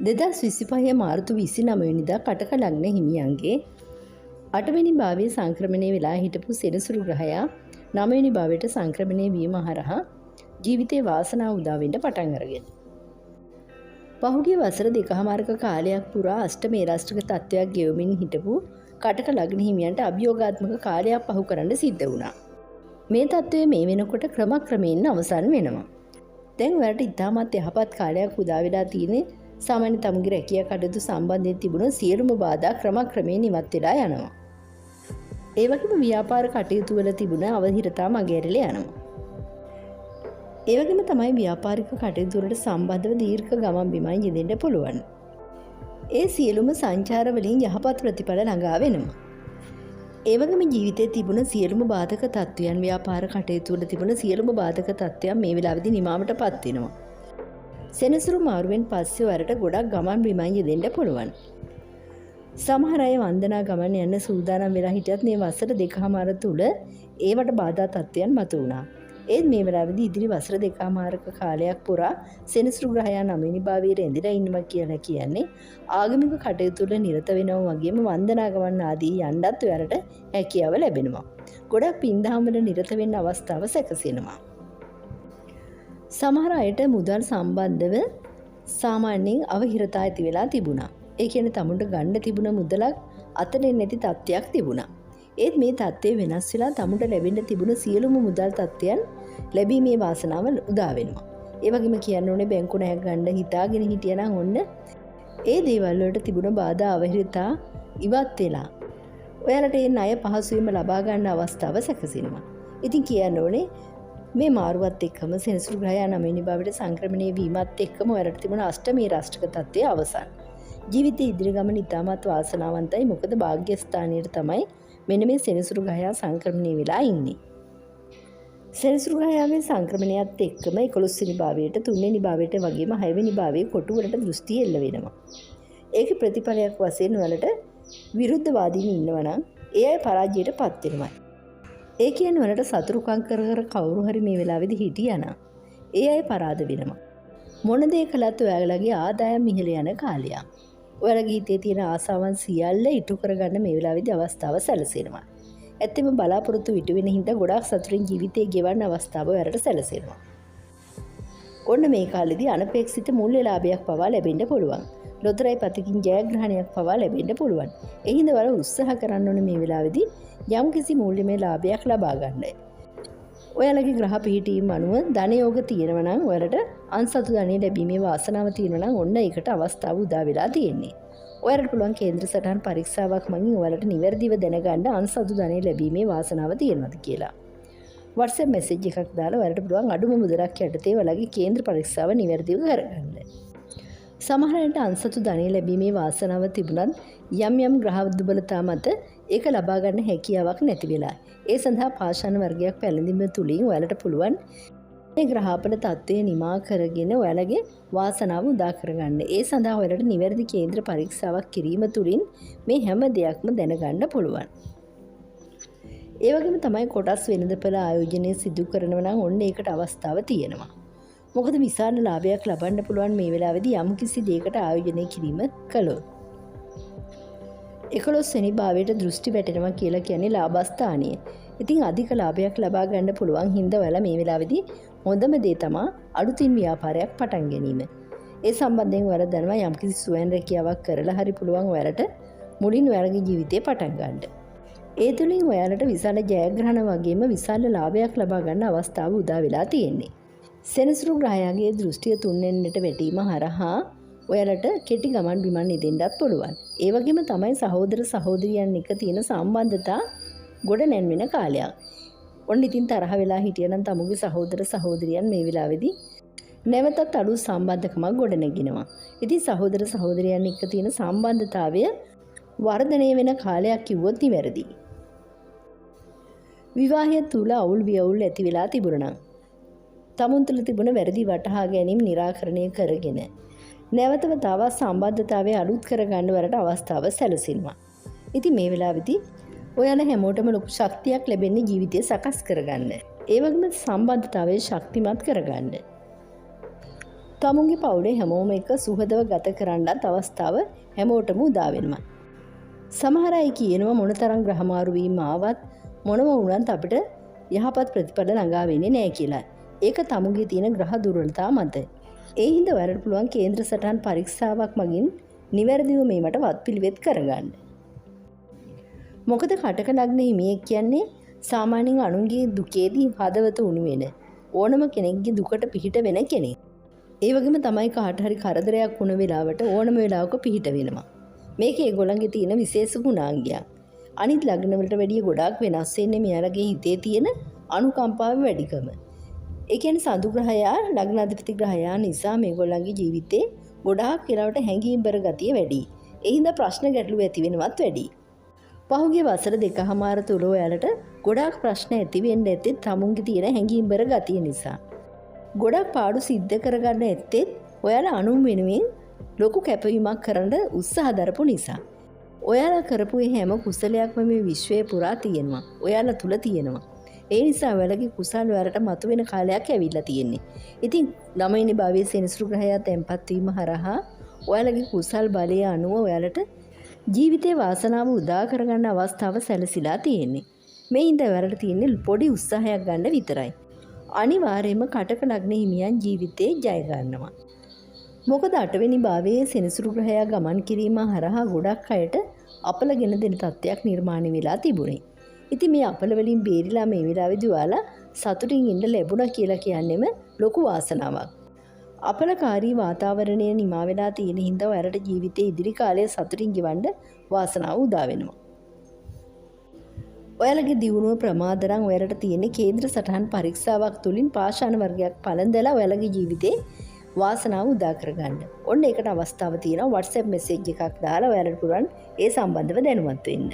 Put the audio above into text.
2025 මාර්තු 29 වෙනිදා කටක ලග්න හිමියන්ගේ 8 වෙනි භාවයේ සංක්‍රමණය වෙලා හිටපු සෙනසුරු ග්‍රහයා 9 වෙනි භාවයට සංක්‍රමණය වීම හරහා ජීවිතේ වාසනාව උදා වෙන්න පටන් අරගෙන. පහුගිය වසර දෙකමාරක කාලයක් පුරා අෂ්ටම ඒරාෂ්ටක තත්ත්වයක් ගෙවමින් හිටපු කටක ලග්න හිමියන්ට අභියෝගාත්මක කාලයක් පහු කරන්න සිද්ධ වුණා. මේ තත්ත්වය මේ වෙනකොට ක්‍රමක්‍රමයෙන් අවසන් වෙනවා. දැන් ඔයාලට ඉතාමත් යහපත් කාලයක් උදා වෙලා තියෙන්නේ. සාමාන්‍ය තමුගේ රැකියා කටයුතු සම්බන්ධයෙන් තිබුණු සියලුම බාධා ක්‍රමක්‍රමයෙන් ඉවත් වෙලා යනවා. ඒ වගේම ව්‍යාපාර කටයුතු වල තිබුණ අවහිරතා මගහැරලා යනවා. ඒ වගේම තමයි ව්‍යාපාරික කටයුතු වලට සම්බන්ධව දීර්ඝ ගමන් බිමන් යෙදෙන්න පුළුවන්. ඒ සියලුම සංචාර වලින් යහපත් ප්‍රතිඵල ළඟා වෙනවා. ඒ වගේම ජීවිතයේ තිබුණ සියලුම බාධක තත්ත්වයන් ව්‍යාපාර කටයුතු වල තිබුණ සියලුම බාධක තත්ත්වයන් මේ වෙලාවේදී නිමාවටපත් වෙනවා. සෙනසුරු මාරුවෙන් පස්සේ වරට ගොඩක් ගමන් බිමන් යෙදෙන්න පුළුවන්. සමහර අය වන්දනා ගමන් යන්න සූදානම් වෙලා හිටියත් මේ වසර දෙකමාර තුල ඒවට බාධා තත්ත්වයන් මතුවුණා. ඒත් මේ වෙලාවේදී ඉදිරි වසර දෙකමාරක කාලයක් පුරා සෙනසුරු ග්‍රහයා 9 වෙනි භාවයේ රැඳිලා ඉන්නවා කියලා කියන්නේ ආගමික කටයුතු වල නිරත වෙනවා වගේම වන්දනා ගමන් ආදී යන්නත් ඔයාලට හැකියාව ලැබෙනවා. ගොඩක් පින්දහම් වල නිරත වෙන්න අවස්ථාව සැකසෙනවා. සමහර අයට මුදල් සම්බන්ධව සාමාන්‍යයෙන් අවහිරතා ඇති වෙලා තිබුණා. ඒ කියන්නේ තමුන්ට ගන්න තිබුණ මුදලක් අතට නැති තත්ත්වයක් තිබුණා. ඒත් මේ තත්ත්වය වෙනස් වෙලා තමුන්ට ලැබෙන්න තිබුණ සියලුම මුදල් තත්ත්වයන් ලැබීමේ වාසනාව උදා වෙනවා. ඒ වගේම කියන්න ඕනේ බැංකු ණයක් ගන්න හිතාගෙන හිටියනම් ඔන්න ඒ දේවල් වලට තිබුණ බාධා අවහිරතා ඉවත් වෙලා ඔයාලට ඒ ණය පහසුවෙන්ම ලබා ගන්න අවස්ථාව සැකසෙනවා. ඉතින් කියන්න ඕනේ මේ මාරුවත් එක්කම සෙනසුරු ග්‍රහයා 9 වෙනි භාවයට සංක්‍රමණය වීමත් එක්කම ඔයාලට තිබුණ අෂ්ටමී රාෂ්ටක තත්ත්වය අවසන්. ජීවිතයේ ඉදිරි ගමන ඉතාමත් වාසනාවන්තයි. මොකද භාග්‍යස්ථානයේ තමයි මෙන්න මේ සෙනසුරු ග්‍රහයා සංක්‍රමණය වෙලා ඉන්නේ. සෙනසුරු ග්‍රහයාගේ සංක්‍රමණයත් එක්කම 11 වෙනි භාවයට 3 වෙනි භාවයට වගේම 6 වෙනි භාවයේ කොටු වලට දෘෂ්ටි එල්ල වෙනවා. ඒකේ ප්‍රතිඵලයක් වශයෙන් ඔයාලට විරුද්ධවාදීන් ඉන්නවනම් ඒ අය පරාජයටපත් වෙනවා. ඒ කියන්නේ වලට සතුරුකම් කර කවුරු හරි මේ වෙලාවේදී හිටියානම් ඒ අය පරාද වෙනවා. මොන දේ කළත් ඔයාලගේ ආදායම් ඉහළ යන කාලයක්. ඔයාලගේ හිතේ තියෙන ආසාවන් සියල්ල ඉටු කරගන්න මේ වෙලාවේදී අවස්ථාව සැලසෙනවා. ඇත්තම බලාපොරොත්තු ඉටු වෙන හින්දා ගොඩාක් සතුටින් ජීවිතේ ගෙවන්න අවස්ථාව ඔයාලට සැලසෙනවා. ඔන්න මේ කාලෙදී අනපේක්ෂිත මූල්‍ය ලාභයක් පවා ලැබෙන්න පුළුවන්. ලොතරැයි පතකින් ජයග්‍රහණයක් පවා ලැබෙන්න පුළුවන්. ඒ හින්දා වල උත්සාහ කරන්න ඕනේ මේ වෙලාවේදී යම් කිසි මූල්‍යමය ලාභයක් ලබා ගන්න. ඔයාලගේ ග්‍රහ පිහිටීම් අනුව ධන යෝග තියෙනවා නම් ඔයාලට අන්සතු ධනෙ ලැබීමේ වාසනාව තියෙනවා නම් ඔන්න ඒකට අවස්ථාව උදා වෙලා තියෙන්නේ. ඔයාලට පුළුවන් කේන්ද්‍ර සටහන් පරීක්ෂාවක් මගින් ඔයාලට නිවැරදිව දැනගන්න අන්සතු ධනෙ ලැබීමේ වාසනාව තියෙනවද කියලා. WhatsApp message එකක් දාලා ඔයාලට පුළුවන් අඩුම මුදලක් යටතේ ඔයාලගේ කේන්ද්‍ර පරීක්ෂාව නිවැරදිව කරගන්න. සමහරවිට අන්සතු ධනෙ ලැබීමේ වාසනාව තිබුණත් යම් ග්‍රහ දුබලතා මත ඒක ලබා ගන්න හැකියාවක් නැති වෙලා. ඒ සඳහා පාෂාණ වර්ගයක් පැළඳීම තුලින් ඔයාලට පුළුවන් මේ ග්‍රහපල තත්ත්වය නිමා කරගෙන ඔයාලගේ වාසනාව උදා කරගන්න. ඒ සඳහා ඔයාලට නිවැරදි කේන්ද්‍ර පරීක්ෂාවක් කිරීම තුලින් මේ හැම දෙයක්ම දැනගන්න පුළුවන්. ඒ වගේම තමයි කොටස් වෙනදපළ ආයෝජනය සිදු කරනවා නම් ඔන්න ඒකට අවස්ථාව තියෙනවා. මොකද විශාල ලාභයක් ලබන්න පුළුවන් මේ වෙලාවේදී යම් කිසි දෙයකට ආයෝජනය කිරීම කළොත්. 11 වෙනි භාවයට දෘෂ්ටි වැටෙනවා කියලා කියන්නේ ලාභස්ථානිය. ඉතින් අධික ලාභයක් ලබා ගන්න පුළුවන් හින්දා ඔයාලා මේ වෙලාවේදී හොඳම දේ තමයි අලුතින් ව්‍යාපාරයක් පටන් ගැනීම. ඒ සම්බන්ධයෙන් ඔයාලා දන්නවා යම් කිසි ස්වයං රැකියාවක් කරලා හරි පුළුවන් ඔයාලට මුලින් ඔයාලගේ ජීවිතේ පටන් ගන්න. ඒ තුලින් ඔයාලට විශාල ජයග්‍රහණ වගේම විශාල ලාභයක් ලබා ගන්න අවස්ථාව උදා වෙලා තියෙන්නේ. සෙනසුරු ග්‍රහයාගේ දෘෂ්ටිය තුන්වෙන්නට වැටීම හරහා ඔයාලට කෙටි ගමන් බිමන් ඉදෙන්නත් පුළුවන්. ඒ වගේම තමයි සහෝදර සහෝදරියන් එක්ක තියෙන සම්බන්ධතා ගොඩ නැන්වෙන කාලයක්. ඔන්න ඉතින් තරහ වෙලා හිටියනම් තමුගේ සහෝදර සහෝදරියන් මේ වෙලාවේදී නැවතත් අලුත් සම්බන්ධකමක් ගොඩ නැගිනවා. ඉතින් සහෝදර සහෝදරියන් එක්ක තියෙන සම්බන්ධතාවය වර්ධනය වෙන කාලයක් කිව්වොත් නිවැරදි. විවාහය තුල අවුල් වියවුල් ඇති වෙලා තිබුණා. තමුන් තුළ තිබුණ වැරදි වටහා ගැනීම निराකරණය කරගෙන නැවතම තවත් සම්බන්ධතාවය අලුත් කරගන්න වලට අවස්ථාව සැලසෙනවා. ඉතින් මේ වෙලාවේදී ඔයාලා හැමෝටම ලොකු ශක්තියක් ලැබෙන්නේ ජීවිතය සකස් කරගන්න. ඒ වගේම සම්බන්ධතාවය ශක්තිමත් කරගන්න. තමුන්ගේ පවුලේ හැමෝම එක සුහදව ගත කරන්නත් අවස්ථාව හැමෝටම උදාවෙනවා. සමහර අය කියනවා මොනතරම් ග්‍රහමාරුවීම ආවත් මොනම වුණත් අපිට යහපත් ප්‍රතිඵල ළඟා වෙන්නේ නැහැ කියලා. ඒක තමුන්ගේ තියෙන ග්‍රහ දුර්වලතා මත. ඒ හින්දා ඔයාලට පුළුවන් කේන්ද්‍ර සටහන් පරීක්ෂාවක් මගින් නිවැරදිව මේවට වත්පිළිවෙත් කරගන්න. මොකද කටක ලග්න හිමියෙක් කියන්නේ සාමාන්‍යයෙන් අනුන්ගේ දුකේදී හදවත උණු වෙන ඕනම කෙනෙක්ගේ දුකට පිහිට වෙන කෙනෙක්. ඒ වගේම තමයි කාට හරි කරදරයක් වුණ වෙලාවට ඕනම වෙලාවක පිහිට වෙනවා. මේක ඒගොල්ලන්ගේ තියෙන විශේෂ ගුණාංගයක්. අනිත් ලග්න වලට වැඩිය ගොඩාක් වෙනස් වෙන්නේ මෙයාලගේ හිතේ තියෙන අනුකම්පාව වැඩිකම. ඒ කියන්නේ සඳු ග්‍රහයා ලග්නාධිපති ග්‍රහයා නිසා මේගොල්ලන්ගේ ජීවිතේ ගොඩාක් වෙලාවට හැඟීම්බර ගතිය වැඩි. ඒ හින්දා ප්‍රශ්න ගැටලු ඇති වෙනවත් වැඩි. පහුගිය වසර දෙකමාර තුල ඔයාලට ගොඩාක් ප්‍රශ්න ඇති වෙන්න ඇත්තේ තමුන්ගේ තියෙන හැඟීම්බර ගතිය නිසා. ගොඩක් පාඩු සිද්ධ කරගන්න ඇත්තේ ඔයාලා අනුන් වෙනුවෙන් ලොකු කැපවීමක් කරන්න උත්සාහ දරපු නිසා. ඔයාලා කරපු හැම කුසලයක්ම මේ විශ්වයේ පුරා තියෙනවා. ඔයාලා තුල තියෙනවා. ඒ නිසා ඔයාලගේ කුසල් ඔයාලට මතුවෙන කාලයක් ඇවිල්ලා තියෙන්නේ. ඉතින් 9 වෙනි භවයේ සෙනසුරු ග්‍රහයා තැන්පත් වීම හරහා ඔයාලගේ කුසල් බලය අනුව ඔයාලට ජීවිතේ වාසනාව උදා කරගන්න අවස්ථාව සැලසීලා තියෙන්නේ. මේ හින්දා ඔයාලට තියෙන්නේ පොඩි උත්සාහයක් ගන්න විතරයි. අනිවාර්යයෙන්ම කටක ලග්න හිමියන් ජීවිතේ ජය ගන්නවා. මොකද 8 වෙනි භවයේ සෙනසුරු ග්‍රහයා ගමන් කිරීම හරහා ගොඩක් අයට අපලගෙන දෙන තත්ත්වයක් නිර්මාණය වෙලා තිබුණේ. ඉතින් මේ අපල වලින් බේරිලා මේ වෙලාවේදී ඔයාලා සතුටින් ඉන්න ලැබුණා කියලා කියන්නේම ලොකු වාසනාවක්. අපලකාරී වාතාවරණය නිමා වෙලා තියෙන හින්දා ඔයාලට ජීවිතේ ඉදිරි කාලයේ සතුටින් ගෙවන්න වාසනාව උදා වෙනවා. ඔයාලගේ දියුණුව ප්‍රමාදරන් ඔයාලට තියෙන කේන්ද්‍ර සටහන් පරීක්ෂාවක් තුලින් පාෂාණ වර්ගයක් පළඳලා ඔයාලගේ ජීවිතේ වාසනාව උදා කරගන්න. ඔන්න ඒකට අවස්ථාව තියෙනවා WhatsApp message එකක් දාලා ඔයාලට පුරන් ඒ සම්බන්ධව දැනුවත් වෙන්න.